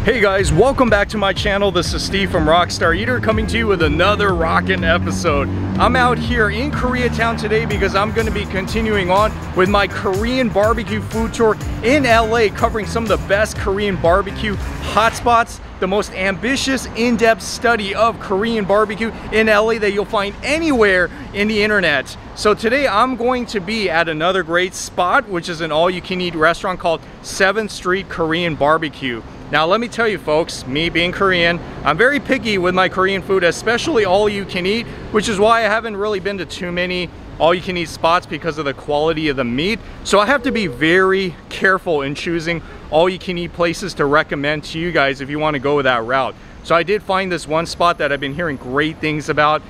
Hey guys, welcome back to my channel. This is Steve from Rockstar Eater coming to you with another rockin' episode. I'm out here in Koreatown today because I'm going to be continuing on with my Korean barbecue food tour in LA, covering some of the best Korean barbecue hotspots, the most ambitious in-depth study of Korean barbecue in LA that you'll find anywhere in the internet. So today I'm going to be at another great spot, which is an all-you-can-eat restaurant called 7th Street Korean BBQ. Now let me tell you folks, me being Korean, I'm very picky with my Korean food, especially all-you-can-eat, which is why I haven't really been to too many all-you-can-eat spots because of the quality of the meat. So I have to be very careful in choosing all-you-can-eat places to recommend to you guys if you want to go that route. So I did find this one spot that I've been hearing great things about.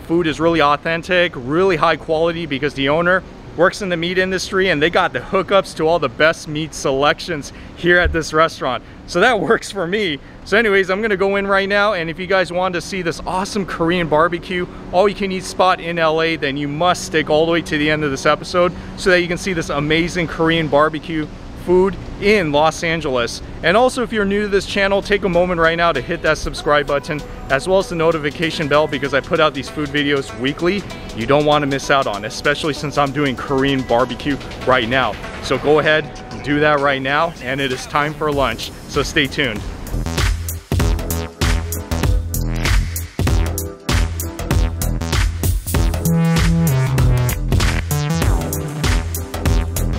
Food is really authentic, really high quality because the owner works in the meat industry and they got the hookups to all the best meat selections here at this restaurant. So that works for me. So anyways, I'm gonna go in right now, and if you guys want to see this awesome Korean barbecue all-you-can-eat spot in LA, then you must stick all the way to the end of this episode so that you can see this amazing Korean barbecue food in Los Angeles. And also, if you're new to this channel, take a moment right now to hit that subscribe button as well as the notification bell, because I put out these food videos weekly. You don't want to miss out on, especially since I'm doing Korean barbecue right now. So go ahead and do that right now, and it is time for lunch, so stay tuned.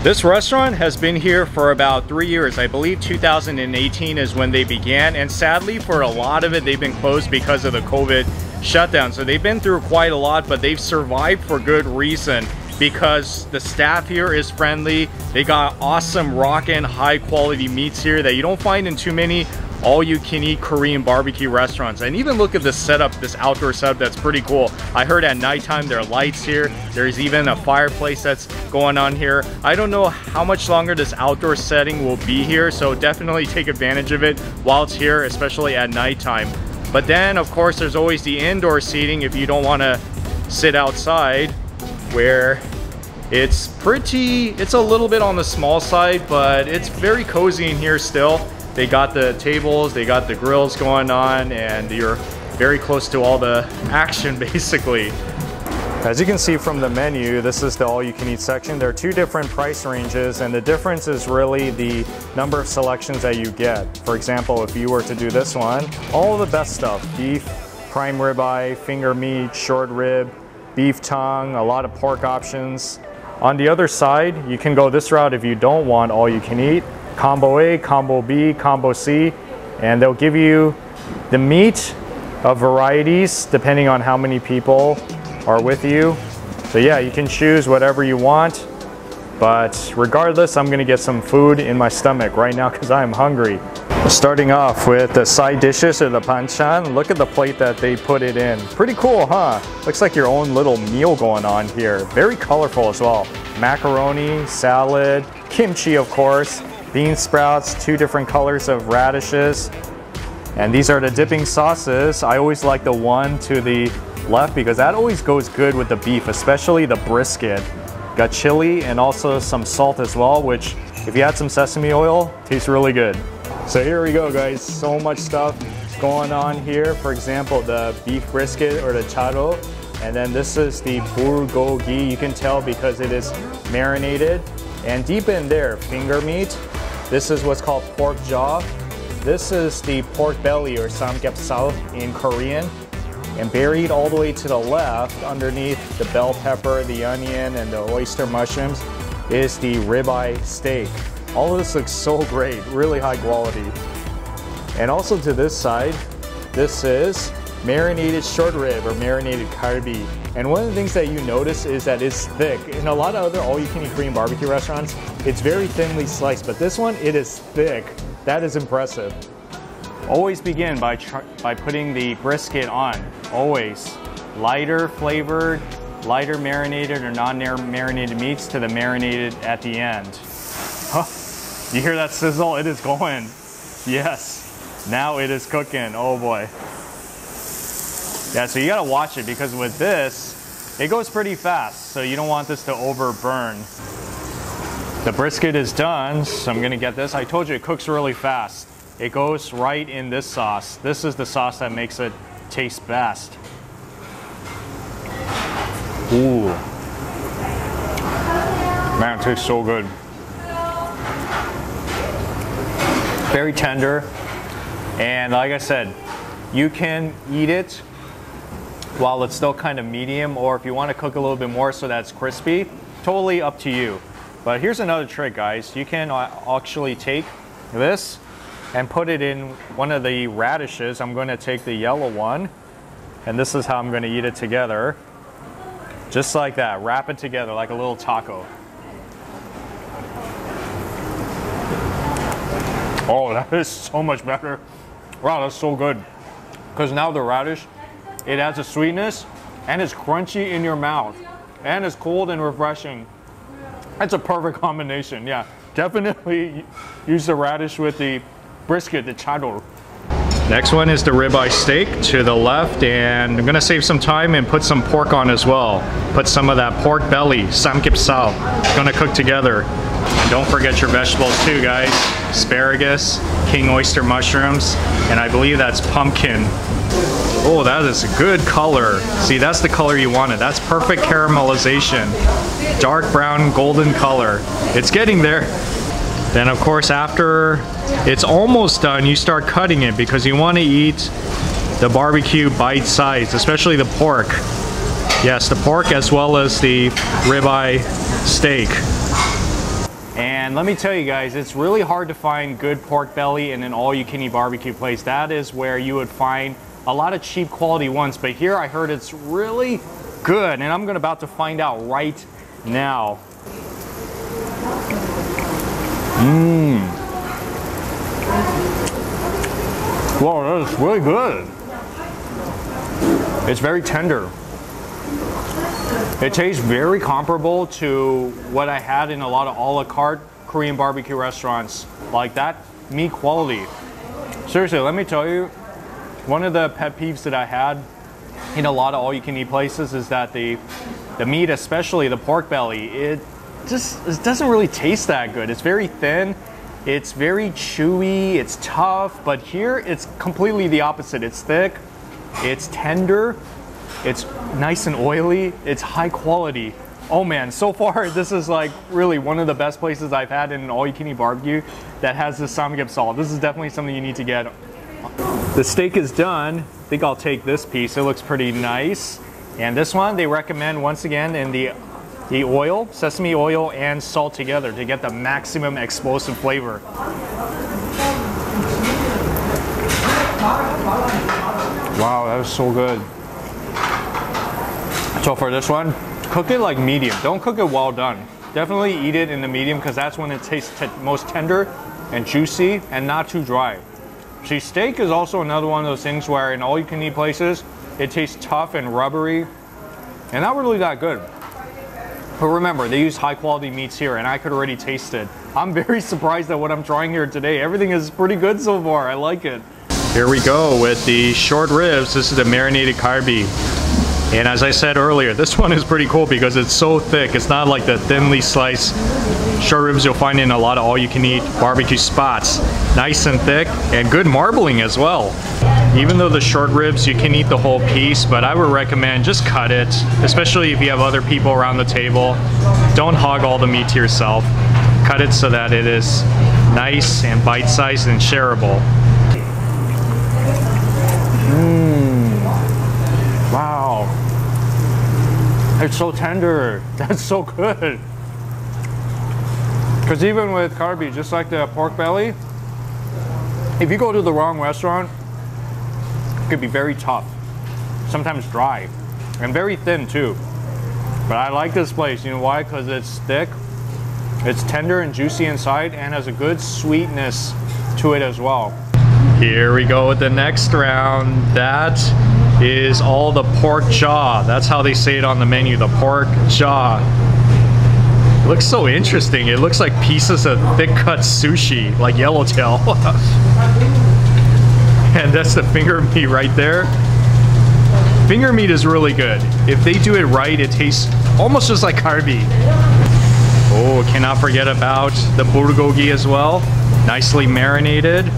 This restaurant has been here for about 3 years. I believe 2018 is when they began, and sadly for a lot of it they've been closed because of the COVID shutdown. So they've been through quite a lot, but they've survived for good reason because the staff here is friendly. They got awesome rockin' high quality meats here that you don't find in too many all-you-can-eat Korean barbecue restaurants. And even look at this setup, this outdoor setup, that's pretty cool. I heard at nighttime there are lights here. There's even a fireplace that's going on here. I don't know how much longer this outdoor setting will be here, so definitely take advantage of it while it's here, especially at nighttime. But then of course there's always the indoor seating if you don't want to sit outside, where it's a little bit on the small side, but it's very cozy in here still. They got the tables, they got the grills going on, and you're very close to all the action basically. As you can see from the menu, this is the all-you-can-eat section. There are two different price ranges, and the difference is really the number of selections that you get. For example, if you were to do this one, all the best stuff: beef, prime ribeye, finger meat, short rib, beef tongue, a lot of pork options. On the other side, you can go this route if you don't want all-you-can-eat. Combo A, Combo B, Combo C, and they'll give you the meat of varieties depending on how many people are with you. So yeah, you can choose whatever you want, but regardless, I'm gonna get some food in my stomach right now because I'm hungry. Starting off with the side dishes, or the banchan. Look at the plate that they put it in. Pretty cool, huh? Looks like your own little meal going on here. Very colorful as well. Macaroni, salad, kimchi of course, bean sprouts, two different colors of radishes. And these are the dipping sauces. I always like the one to the left because that always goes good with the beef, especially the brisket. Got chili and also some salt as well, which if you add some sesame oil, tastes really good. So here we go guys, so much stuff going on here. For example, the beef brisket or the charo. And then this is the bulgogi. You can tell because it is marinated. And deep in there, finger meat. This is what's called pork jaw. This is the pork belly, or samgyeopsal in Korean. And buried all the way to the left, underneath the bell pepper, the onion, and the oyster mushrooms, is the ribeye steak. All of this looks so great, really high quality. And also to this side, this is marinated short rib, or marinated Carby. And one of the things that you notice is that it's thick. In a lot of other all-you-can-eat Korean barbecue restaurants, it's very thinly sliced, but this one, it is thick. That is impressive. Always begin by putting the brisket on, always. Lighter flavored, lighter marinated or non-marinated meats to the marinated at the end. Huh. You hear that sizzle? It is going. Yes, now it is cooking, oh boy. Yeah, so you gotta watch it because with this, it goes pretty fast, so you don't want this to overburn. The brisket is done, so I'm gonna get this. I told you it cooks really fast. it goes right in this sauce. This is the sauce that makes it taste best. Ooh. Man, it tastes so good. Very tender. And like I said, you can eat it while it's still kind of medium, or if you want to cook a little bit more so that's crispy, totally up to you. But here's another trick, guys. You can actually take this and put it in one of the radishes. I'm going to take the yellow one, and this is how I'm going to eat it together. Just like that, wrap it together like a little taco. Oh, that is so much better. Wow, that's so good. Because now the radish, it adds a sweetness and it's crunchy in your mouth and it's cold and refreshing. That's a perfect combination. Yeah, definitely use the radish with the brisket, the chador. Next one is the ribeye steak to the left, and I'm gonna save some time and put some pork on as well. Put some of that pork belly, samgyeopsal, gonna cook together. And don't forget your vegetables too, guys. Asparagus, king oyster mushrooms, and I believe that's pumpkin. Oh, that is a good color. See, that's the color you wanted. That's perfect caramelization. Dark brown, golden color. It's getting there. Then of course, after it's almost done, you start cutting it because you want to eat the barbecue bite size, especially the pork. Yes, the pork as well as the ribeye steak. And let me tell you guys, it's really hard to find good pork belly in an all-you-can-eat barbecue place. That is where you would find a lot of cheap quality ones, but here I heard it's really good, and I'm about to find out right now. Wow, that is really good. It's very tender. It tastes very comparable to what I had in a lot of a la carte Korean barbecue restaurants. Like that meat quality. Seriously, let me tell you, one of the pet peeves that I had in a lot of all-you-can-eat places is that the meat, especially the pork belly, it doesn't really taste that good. It's very thin, it's very chewy, it's tough, but here it's completely the opposite. It's thick, it's tender, it's nice and oily, it's high quality. Oh man, so far this is like really one of the best places I've had in an all-you-can-eat barbecue that has this samgyeopsal. This is definitely something you need to get. The steak is done. I think I'll take this piece. It looks pretty nice. And this one they recommend once again in the oil, sesame oil and salt together to get the maximum explosive flavor. Wow, that was so good. So for this one, cook it like medium. Don't cook it well done. Definitely eat it in the medium because that's when it tastes most tender and juicy and not too dry. See, steak is also another one of those things where in all-you-can-eat places, it tastes tough and rubbery and not really that good. But remember, they use high-quality meats here, and I could already taste it. I'm very surprised at what I'm trying here today. Everything is pretty good so far. I like it. Here we go with the short ribs. This is the marinated Carby. And as I said earlier, this one is pretty cool because it's so thick. It's not like the thinly sliced short ribs you'll find in a lot of all-you-can-eat barbecue spots. Nice and thick and good marbling as well. Even though the short ribs, you can eat the whole piece, but I would recommend just cut it, especially if you have other people around the table. Don't hog all the meat to yourself. Cut it so that it is nice and bite-sized and shareable. Wow. It's so tender. That's so good. Because even with Carby, just like the pork belly, if you go to the wrong restaurant, it could be very tough, sometimes dry, and very thin too. But I like this place. You know why? Because it's thick, it's tender and juicy inside, and has a good sweetness to it as well. Here we go with the next round. That is all the pork jaw. That's how they say it on the menu, the pork jaw. It looks so interesting. It looks like pieces of thick cut sushi, like yellowtail. And that's the finger meat right there. Finger meat is really good. If they do it right, it tastes almost just like Carby. Oh, cannot forget about the bulgogi as well. Nicely marinated.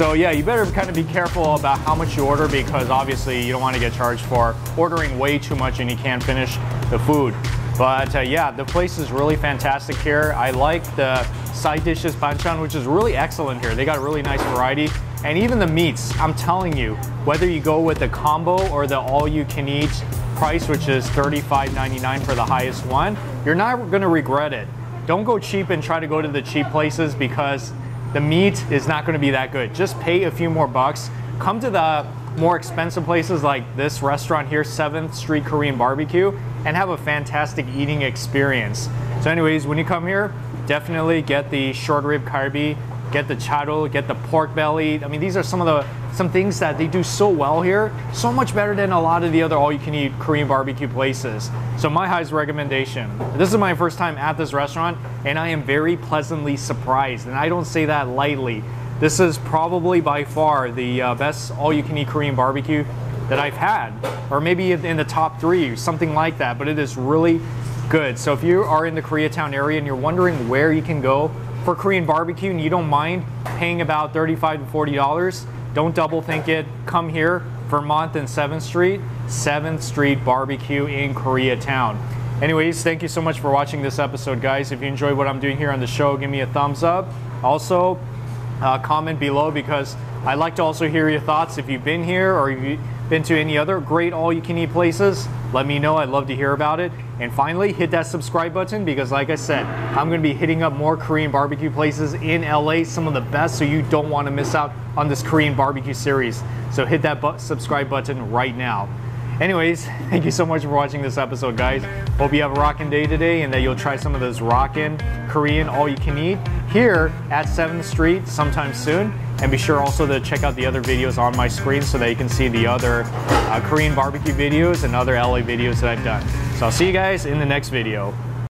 So yeah, you better kind of be careful about how much you order, because obviously you don't want to get charged for ordering way too much and you can't finish the food. But yeah, the place is really fantastic here. I like the side dishes banchan, which is really excellent here. They got a really nice variety. And even the meats, I'm telling you, whether you go with the combo or the all-you-can-eat price, which is $35.99 for the highest one, you're not going to regret it. Don't go cheap and try to go to the cheap places, because the meat is not going to be that good. Just pay a few more bucks. Come to the more expensive places like this restaurant here, 7th Street Korean BBQ, and have a fantastic eating experience. So anyways, when you come here, definitely get the short rib Carby, get the chadol, get the pork belly. I mean, these are some things that they do so well here, so much better than a lot of the other all-you-can-eat Korean barbecue places. So my highest recommendation. This is my first time at this restaurant, and I am very pleasantly surprised, and I don't say that lightly. This is probably by far the best all-you-can-eat Korean barbecue that I've had, or maybe in the top 3, something like that, but it is really good. So if you are in the Koreatown area and you're wondering where you can go for Korean barbecue and you don't mind paying about $35 to $40, don't double think it. Come here, Vermont and 7th Street, 7th Street BBQ in Koreatown. Anyways, thank you so much for watching this episode, guys. If you enjoyed what I'm doing here on the show, give me a thumbs up. Also, comment below, because I'd like to also hear your thoughts. If you've been here or if you've been to any other great all-you-can-eat places, let me know. I'd love to hear about it. And finally, hit that subscribe button, because like I said, I'm going to be hitting up more Korean barbecue places in LA, some of the best, so you don't want to miss out on this Korean barbecue series. So hit that subscribe button right now. Anyways, thank you so much for watching this episode, guys. Hope you have a rockin' day today and that you'll try some of this rockin' Korean all-you-can-eat here at 7th Street sometime soon. And be sure also to check out the other videos on my screen so that you can see the other Korean barbecue videos and other LA videos that I've done. So I'll see you guys in the next video.